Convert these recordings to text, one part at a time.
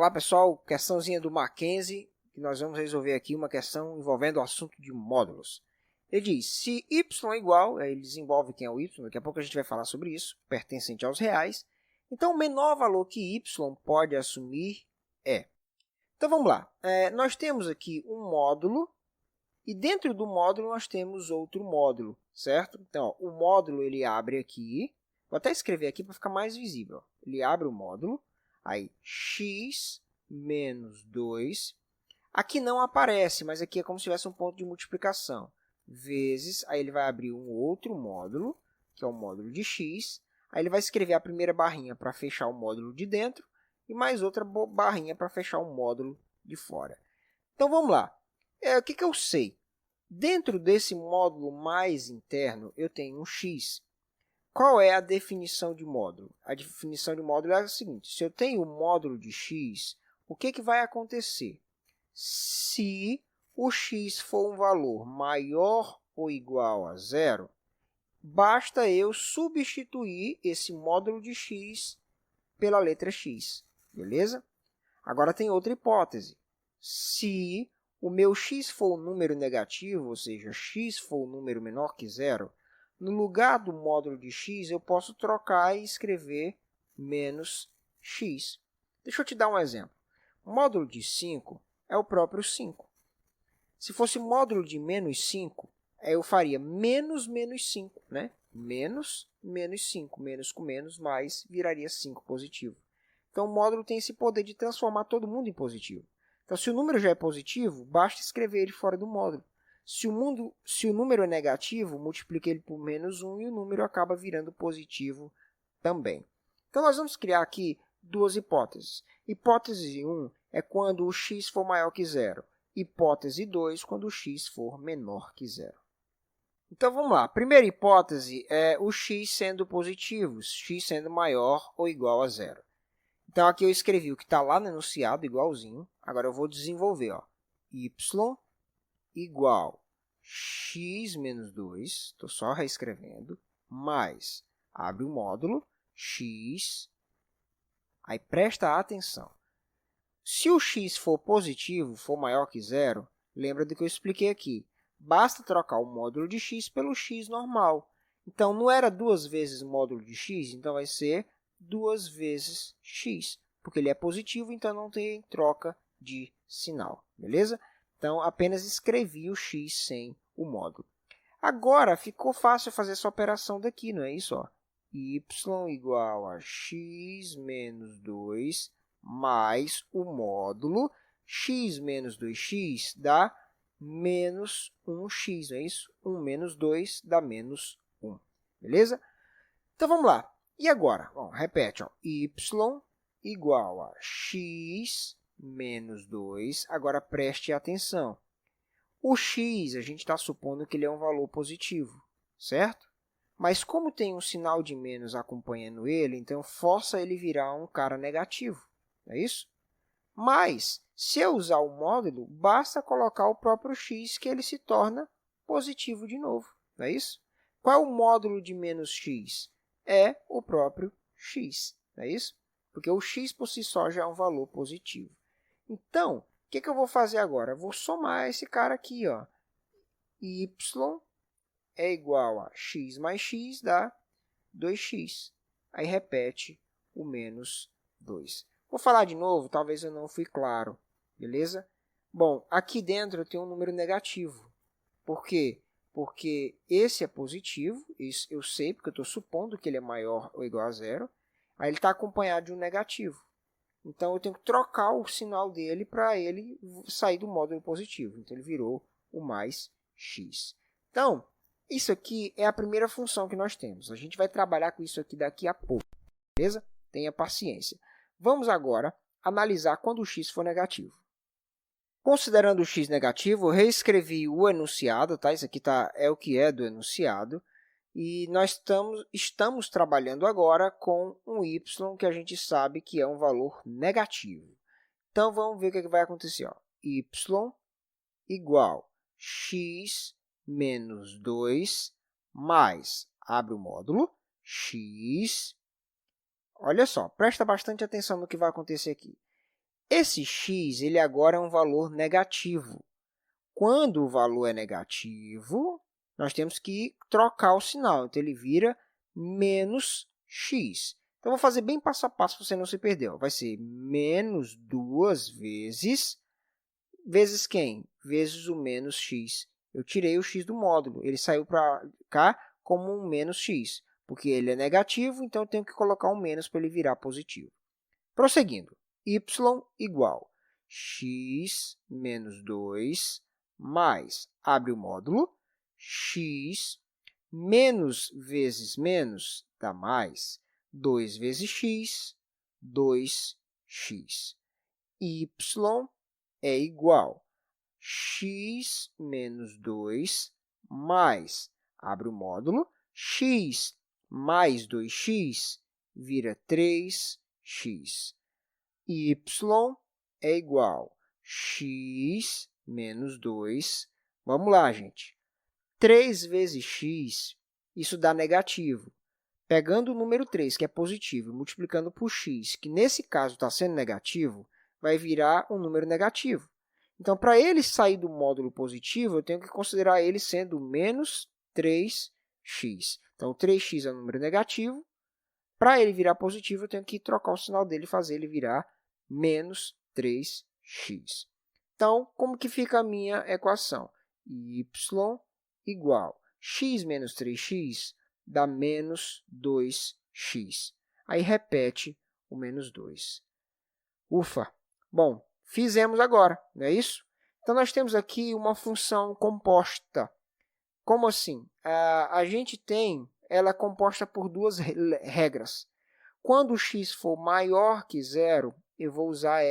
Olá pessoal, questãozinha do Mackenzie, que nós vamos resolver aqui uma questão envolvendo o assunto de módulos. Ele diz, se y é igual, aí ele desenvolve quem é o y, daqui a pouco a gente vai falar sobre isso, pertencente aos reais, então o menor valor que y pode assumir é. Então vamos lá, nós temos aqui um módulo, e dentro do módulo nós temos outro módulo, certo? Então, ó, o módulo ele abre aqui, vou até escrever aqui para ficar mais visível. Ó. Ele abre o módulo, aí x menos 2, aqui não aparece, mas aqui é como se tivesse um ponto de multiplicação, vezes, aí ele vai abrir um outro módulo, que é o módulo de x, aí ele vai escrever a primeira barrinha para fechar o módulo de dentro, e mais outra barrinha para fechar o módulo de fora. Então, vamos lá. O que eu sei? Dentro desse módulo mais interno, eu tenho um x. Qual é a definição de módulo? A definição de módulo é a seguinte. Se eu tenho o módulo de x, o que vai acontecer? Se o x for um valor maior ou igual a zero, basta eu substituir esse módulo de x pela letra x. Beleza? Agora tem outra hipótese. Se o meu x for um número negativo, ou seja, x for um número menor que zero, no lugar do módulo de x, eu posso trocar e escrever menos x. Deixa eu te dar um exemplo. O módulo de 5 é o próprio 5. Se fosse módulo de menos 5, eu faria menos 5, né? Menos 5, menos com menos, mais viraria 5 positivo. Então, o módulo tem esse poder de transformar todo mundo em positivo. Então, se o número já é positivo, basta escrever ele fora do módulo. Se o número é negativo, multiplique ele por menos 1 e o número acaba virando positivo também. Então, nós vamos criar aqui duas hipóteses. Hipótese 1 é quando o x for maior que zero. Hipótese 2, quando o x for menor que zero. Então, vamos lá. Primeira hipótese é o x sendo positivo, x sendo maior ou igual a zero. Então, aqui eu escrevi o que está lá no enunciado, igualzinho. Agora, eu vou desenvolver. Ó. Y igual x menos 2, estou só reescrevendo, mais, abre o módulo, x, aí presta atenção. Se o x for positivo, for maior que zero, lembra do que eu expliquei aqui. Basta trocar o módulo de x pelo x normal. Então, não era 2 vezes o módulo de x, então vai ser 2 vezes x, porque ele é positivo, então não tem troca de sinal, beleza? Então, apenas escrevi o x sem o módulo. Agora, ficou fácil fazer essa operação daqui, não é isso? Ó? Y igual a x menos 2 mais o módulo. X menos 2x dá menos 1x, não é isso? 1 menos 2 dá menos 1, beleza? Então, vamos lá. E agora? Bom, repete, ó. Y igual a x menos 2. Agora, preste atenção. O x, a gente está supondo que ele é um valor positivo, certo? Mas como tem um sinal de menos acompanhando ele, então força ele virar um cara negativo, não é isso? Mas, se eu usar o módulo, basta colocar o próprio x que ele se torna positivo de novo, não é isso? Qual é o módulo de menos x? É o próprio x, não é isso? Porque o x por si só já é um valor positivo. Então, o que eu vou fazer agora? Eu vou somar esse cara aqui. Ó. Y é igual a x mais x dá 2x. Aí repete o menos 2. Vou falar de novo, talvez eu não fui claro, beleza? Bom, aqui dentro eu tenho um número negativo. Por quê? Porque esse é positivo, isso eu sei, porque eu estou supondo que ele é maior ou igual a zero. Aí ele está acompanhado de um negativo. Então, eu tenho que trocar o sinal dele para ele sair do módulo positivo. Então, ele virou o mais x. Então, isso aqui é a primeira função que nós temos. A gente vai trabalhar com isso aqui daqui a pouco, beleza? Tenha paciência. Vamos agora analisar quando o x for negativo. Considerando o x negativo, eu reescrevi o enunciado, tá? Isso aqui é o que é do enunciado. E nós estamos trabalhando agora com um y que a gente sabe que é um valor negativo. Então, vamos ver o que vai acontecer. Ó. Y igual x menos 2 mais, abre o módulo, x. Olha só, presta bastante atenção no que vai acontecer aqui. Esse x ele agora é um valor negativo. Quando o valor é negativo, nós temos que trocar o sinal. Então, ele vira menos x. Então, vou fazer bem passo a passo para você não se perder. Vai ser menos 2 vezes quem? Vezes o menos x. Eu tirei o x do módulo. Ele saiu para cá como um menos x, porque ele é negativo, então eu tenho que colocar um menos para ele virar positivo. Prosseguindo, y igual x menos 2 mais, abre o módulo, x menos vezes menos dá mais 2 vezes x, 2x. Y é igual x menos 2 mais, abre o módulo, x mais 2x vira 3x. Y é igual x menos 2. Vamos lá, gente. 3 vezes x, isso dá negativo. Pegando o número 3, que é positivo, e multiplicando por x, que nesse caso está sendo negativo, vai virar um número negativo. Então, para ele sair do módulo positivo, eu tenho que considerar ele sendo menos 3x. Então, 3x é um número negativo. Para ele virar positivo, eu tenho que trocar o sinal dele e fazer ele virar menos 3x. Então, como que fica a minha equação? Y igual x menos 3x dá menos 2x. Aí, repete o menos 2. Ufa! Bom, fizemos agora, não é isso? Então, nós temos aqui uma função composta. Como assim? A gente tem ela composta por duas regras. Quando o x for maior que zero, eu vou usar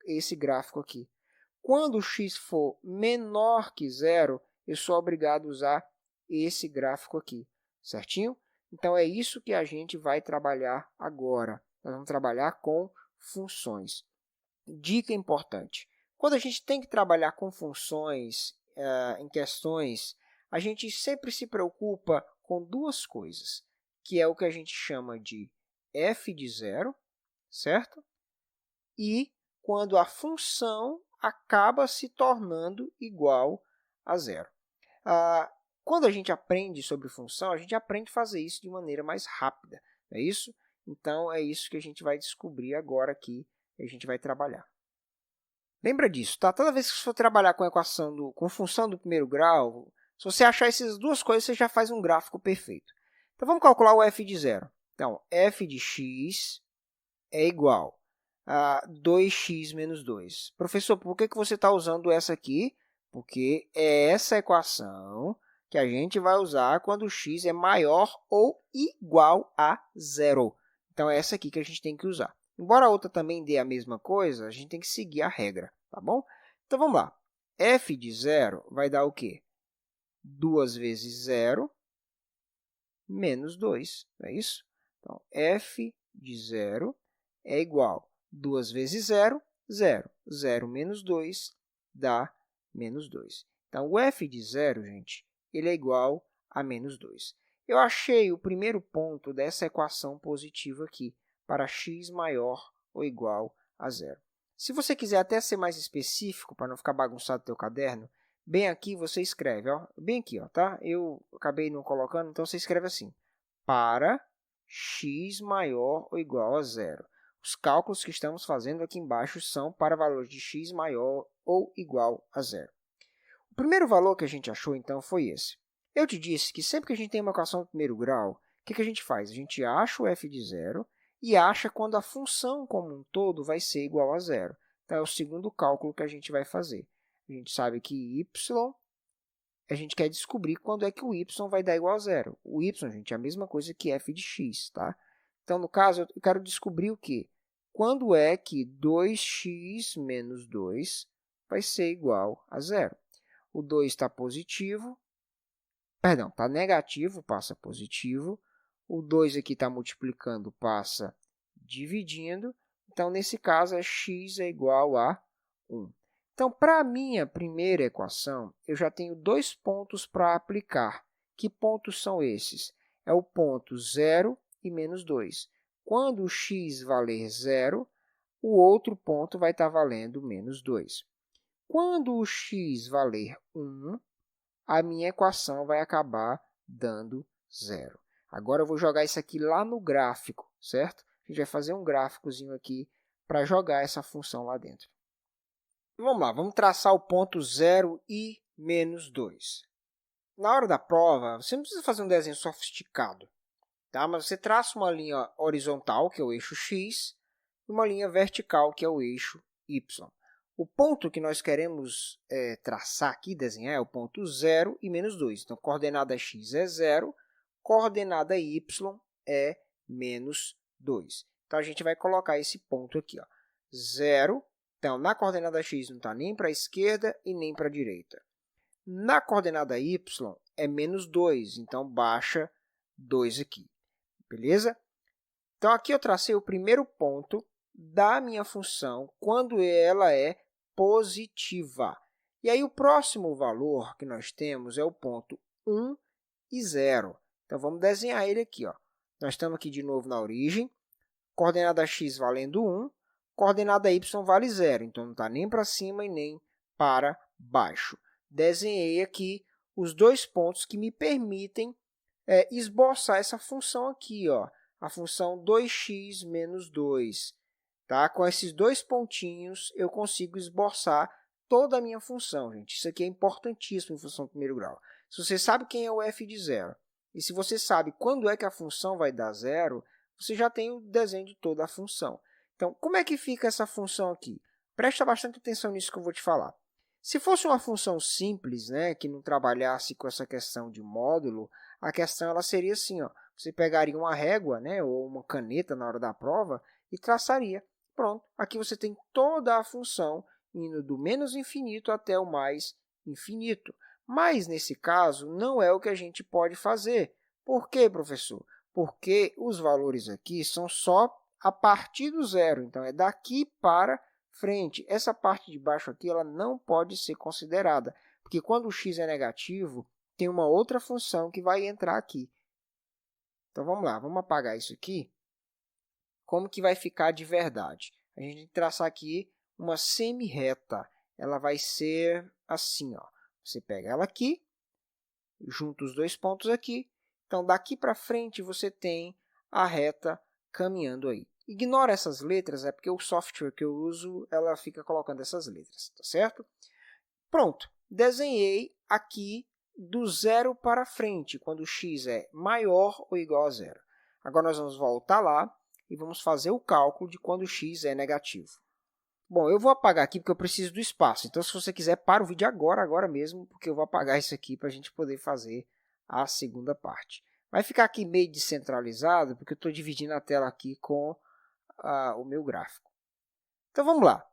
esse gráfico aqui. Quando o x for menor que zero, eu sou obrigado a usar esse gráfico aqui, certinho? Então, é isso que a gente vai trabalhar agora. Nós vamos trabalhar com funções. Dica importante. Quando a gente tem que trabalhar com funções em questões, a gente sempre se preocupa com duas coisas, que é o que a gente chama de f de zero, certo? E quando a função acaba se tornando igual a zero. Quando a gente aprende sobre função, a gente aprende a fazer isso de maneira mais rápida, não é isso? Então, é isso que a gente vai descobrir agora aqui e a gente vai trabalhar. Lembra disso, tá? Toda vez que você for trabalhar com equação com função do primeiro grau, se você achar essas duas coisas, você já faz um gráfico perfeito. Então, vamos calcular o f de zero. Então, f de x é igual a 2x menos 2. Professor, por que você está usando essa aqui? Porque é essa equação que a gente vai usar quando x é maior ou igual a zero. Então, é essa aqui que a gente tem que usar. Embora a outra também dê a mesma coisa, a gente tem que seguir a regra, tá bom? Então, vamos lá. F de zero vai dar o quê? 2 vezes 0 menos 2, não é isso? Então, f de 0 é igual a 2 vezes 0, 0. 0 menos 2 dá menos 2. Então, o f de 0, gente, ele é igual a menos 2. Eu achei o primeiro ponto dessa equação positiva aqui, para x maior ou igual a zero. Se você quiser até ser mais específico, para não ficar bagunçado o teu caderno, bem aqui você escreve, ó, bem aqui, ó, tá? Eu acabei não colocando, então você escreve assim, para x maior ou igual a zero. Os cálculos que estamos fazendo aqui embaixo são para valores de x maior ou igual a zero. O primeiro valor que a gente achou, então, foi esse. Eu te disse que sempre que a gente tem uma equação do primeiro grau, o que a gente faz? A gente acha o f de zero e acha quando a função como um todo vai ser igual a zero. Então, é o segundo cálculo que a gente vai fazer. A gente sabe que y, a gente quer descobrir quando é que o y vai dar igual a zero. O y, gente, é a mesma coisa que f de x, tá? Então, no caso, eu quero descobrir o quê? Quando é que 2x menos 2 vai ser igual a zero? O 2 está positivo, perdão, está negativo, passa positivo. O 2 aqui está multiplicando, passa dividindo. Então, nesse caso, x é igual a 1. Então, para a minha primeira equação, eu já tenho dois pontos para aplicar. Que pontos são esses? É o ponto 0 e menos 2. Quando o x valer 0, o outro ponto vai estar valendo menos 2. Quando o x valer 1, a minha equação vai acabar dando 0. Agora eu vou jogar isso aqui lá no gráfico, certo? A gente vai fazer um gráficozinho aqui para jogar essa função lá dentro. Vamos lá, vamos traçar o ponto 0 e menos 2. Na hora da prova, você não precisa fazer um desenho sofisticado, tá? Mas você traça uma linha horizontal, que é o eixo x, e uma linha vertical, que é o eixo y. O ponto que nós queremos traçar aqui, desenhar, é o ponto 0 e menos 2. Então, coordenada x é 0, coordenada y é menos 2. Então, a gente vai colocar esse ponto aqui, ó, 0. Então, na coordenada x não está nem para a esquerda e nem para a direita. Na coordenada y é menos 2, então baixa 2 aqui, beleza? Então, aqui eu tracei o primeiro ponto da minha função quando ela é positiva. E aí, o próximo valor que nós temos é o ponto 1 e 0. Então, vamos desenhar ele aqui, ó. Nós estamos aqui de novo na origem, coordenada x valendo 1, coordenada y vale 0, então não está nem para cima e nem para baixo. Desenhei aqui os dois pontos que me permitem esboçar essa função aqui, ó, a função 2x menos 2. Tá? Com esses dois pontinhos, eu consigo esboçar toda a minha função, gente. Isso aqui é importantíssimo em função do primeiro grau. Se você sabe quem é o f de 0, e se você sabe quando é que a função vai dar 0, você já tem o desenho de toda a função. Então, como é que fica essa função aqui? Presta bastante atenção nisso que eu vou te falar. Se fosse uma função simples, né, que não trabalhasse com essa questão de módulo, a questão ela seria assim, ó, você pegaria uma régua, né, ou uma caneta na hora da prova e traçaria. Pronto, aqui você tem toda a função indo do menos infinito até o mais infinito. Mas, nesse caso, não é o que a gente pode fazer. Por quê, professor? Porque os valores aqui são só a partir do zero, então é daqui para frente. Essa parte de baixo aqui ela não pode ser considerada, porque quando o x é negativo, tem uma outra função que vai entrar aqui. Então, vamos lá, vamos apagar isso aqui. Como que vai ficar de verdade? A gente tem que traçar aqui uma semi-reta. Ela vai ser assim, ó. Você pega ela aqui, junta os dois pontos aqui. Então, daqui para frente, você tem a reta caminhando aí. Ignora essas letras, é porque o software que eu uso, ela fica colocando essas letras, tá certo? Pronto, desenhei aqui do zero para frente, quando x é maior ou igual a zero. Agora, nós vamos voltar lá e vamos fazer o cálculo de quando x é negativo. Bom, eu vou apagar aqui porque eu preciso do espaço. Então, se você quiser, para o vídeo agora mesmo, porque eu vou apagar isso aqui para a gente poder fazer a segunda parte. Vai ficar aqui meio descentralizado, porque eu estou dividindo a tela aqui com o meu gráfico. Então, vamos lá.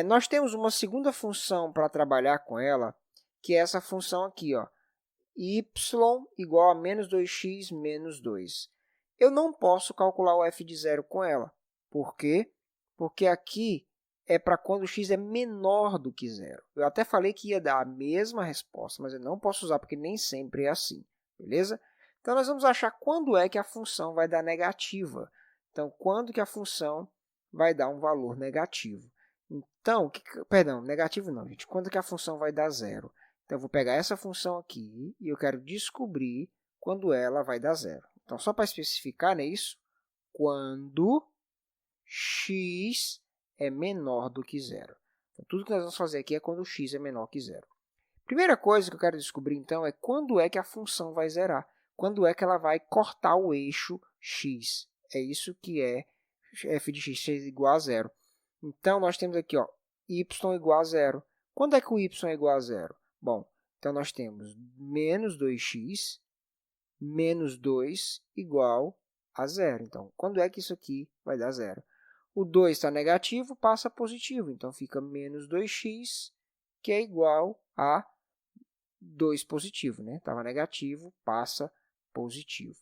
Nós temos uma segunda função para trabalhar com ela, que é essa função aqui, ó, y igual a menos 2x menos 2. Eu não posso calcular o f de 0 com ela. Por quê? Porque aqui é para quando x é menor do que 0. Eu até falei que ia dar a mesma resposta, mas eu não posso usar porque nem sempre é assim, beleza? Então, nós vamos achar quando é que a função vai dar negativa. Então, quando que a função vai dar um valor negativo. Então, perdão, negativo não, gente. Quando que a função vai dar 0? Então, eu vou pegar essa função aqui e eu quero descobrir quando ela vai dar 0. Então, só para especificar, não é isso? Quando x é menor do que 0. Então, tudo que nós vamos fazer aqui é quando x é menor que 0. Primeira coisa que eu quero descobrir, então, é quando é que a função vai zerar. Quando é que ela vai cortar o eixo x. É isso que é f de x ser igual a 0. Então, nós temos aqui, ó, y igual a 0. Quando é que o y é igual a 0? Bom, então nós temos menos 2x menos 2 igual a 0. Então, quando é que isso aqui vai dar 0? O 2 está negativo, passa positivo. Então, fica menos 2x, que é igual a 2 positivo, né? Estava negativo, passa positivo.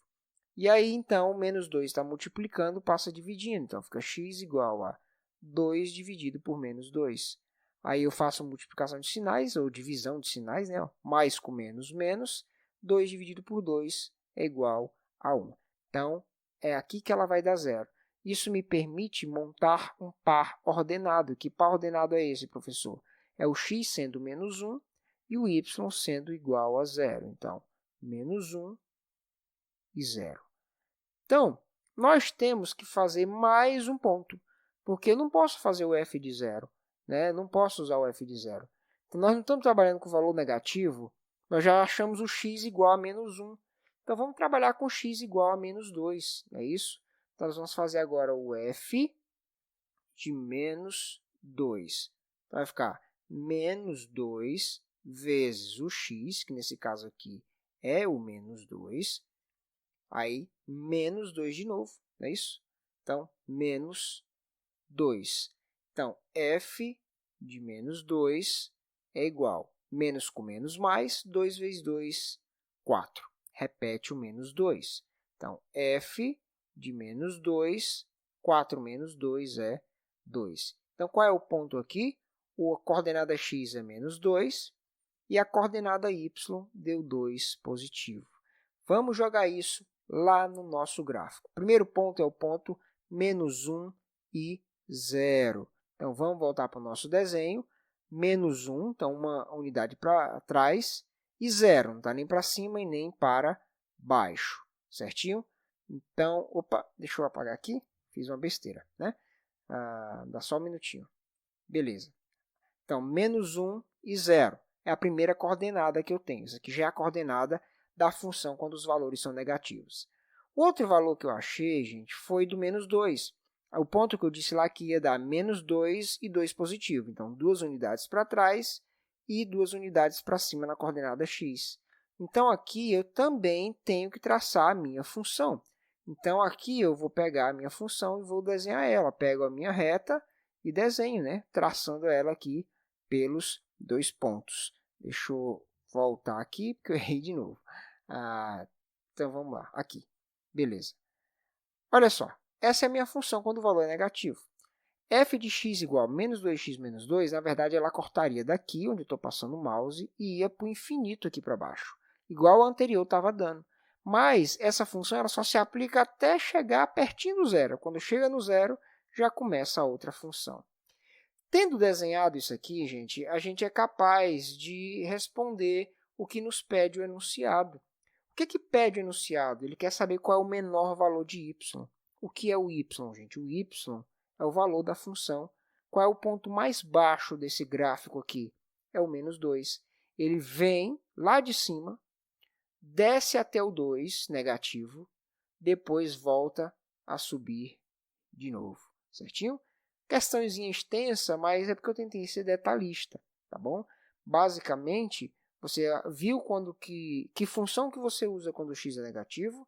E aí, então, menos 2 está multiplicando, passa dividindo. Então, fica x igual a 2 dividido por menos 2. Aí eu faço multiplicação de sinais, ou divisão de sinais, né? Mais com menos, menos. 2 dividido por 2 é igual a 1. Então, é aqui que ela vai dar 0. isso me permite montar um par ordenado. Que par ordenado é esse, professor? É o x sendo menos 1 e o y sendo igual a 0. Então, menos 1 e 0. Então, nós temos que fazer mais um ponto, porque eu não posso fazer o f de 0, né? Não posso usar o f de 0. Então, nós não estamos trabalhando com valor negativo, nós já achamos o x igual a menos 1. Então, vamos trabalhar com x igual a menos 2, não é isso? Então, nós vamos fazer agora o f de menos 2. Então, vai ficar menos 2 vezes o x, que nesse caso aqui é o menos 2, aí menos 2 de novo, não é isso? Então, menos 2. Então, f de menos 2 é igual, menos com menos mais, 2 vezes 2, 4. Repete o menos 2. Então, f de menos 2, 4 menos 2 é 2. Então, qual é o ponto aqui? A coordenada x é menos 2 e a coordenada y deu 2 positivo. Vamos jogar isso lá no nosso gráfico. O primeiro ponto é o ponto menos 1 e 0. Então, vamos voltar para o nosso desenho. Menos 1, então uma unidade para trás, e 0, não está nem para cima e nem para baixo, certinho? Então, opa, deixa eu apagar aqui, fiz uma besteira, né? Dá só um minutinho. Beleza. Então, menos 1 e 0 é a primeira coordenada que eu tenho. Isso aqui já é a coordenada da função quando os valores são negativos. O outro valor que eu achei, gente, foi do menos 2. O ponto que eu disse lá que ia dar menos 2 e 2 positivo. Então, 2 unidades para trás e 2 unidades para cima na coordenada x. Então, aqui eu também tenho que traçar a minha função. Então, aqui eu vou pegar a minha função e vou desenhar ela. Pego a minha reta e desenho, né? Traçando ela aqui pelos 2 pontos. Deixa eu voltar aqui, porque eu errei de novo. Então, vamos lá. Aqui. Beleza. Olha só. Essa é a minha função quando o valor é negativo. f de x igual a menos 2x menos 2, na verdade, ela cortaria daqui, onde eu estou passando o mouse, e ia para o infinito aqui para baixo, igual a anterior estava dando. Mas essa função ela só se aplica até chegar pertinho do zero. Quando chega no zero, já começa a outra função. Tendo desenhado isso aqui, gente, a gente é capaz de responder o que nos pede o enunciado. O que pede o enunciado? Ele quer saber qual é o menor valor de y. O que é o y, gente? O y é o valor da função. Qual é o ponto mais baixo desse gráfico aqui? É o menos 2. Ele vem lá de cima, desce até o 2, negativo, depois volta a subir de novo, certinho? Questãozinha extensa, mas é porque eu tentei ser detalhista, tá bom? Basicamente, você viu que função que você usa quando o x é negativo,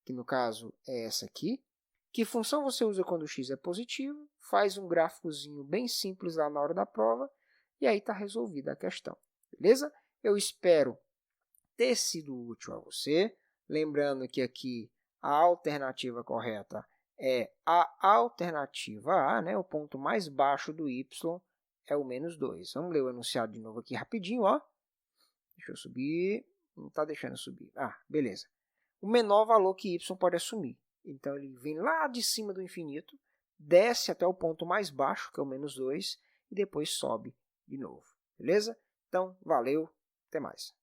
que no caso é essa aqui. Que função você usa quando o x é positivo, faz um gráficozinho bem simples lá na hora da prova, e aí está resolvida a questão, beleza? Eu espero ter sido útil a você. Lembrando que aqui a alternativa correta é a alternativa A, né? O ponto mais baixo do y é o menos 2. Vamos ler o enunciado de novo aqui rapidinho, ó. Deixa eu subir. Não está deixando subir. Beleza. O menor valor que y pode assumir. Então, ele vem lá de cima do infinito, desce até o ponto mais baixo, que é o menos 2, e depois sobe de novo. Beleza? Então, valeu. Até mais.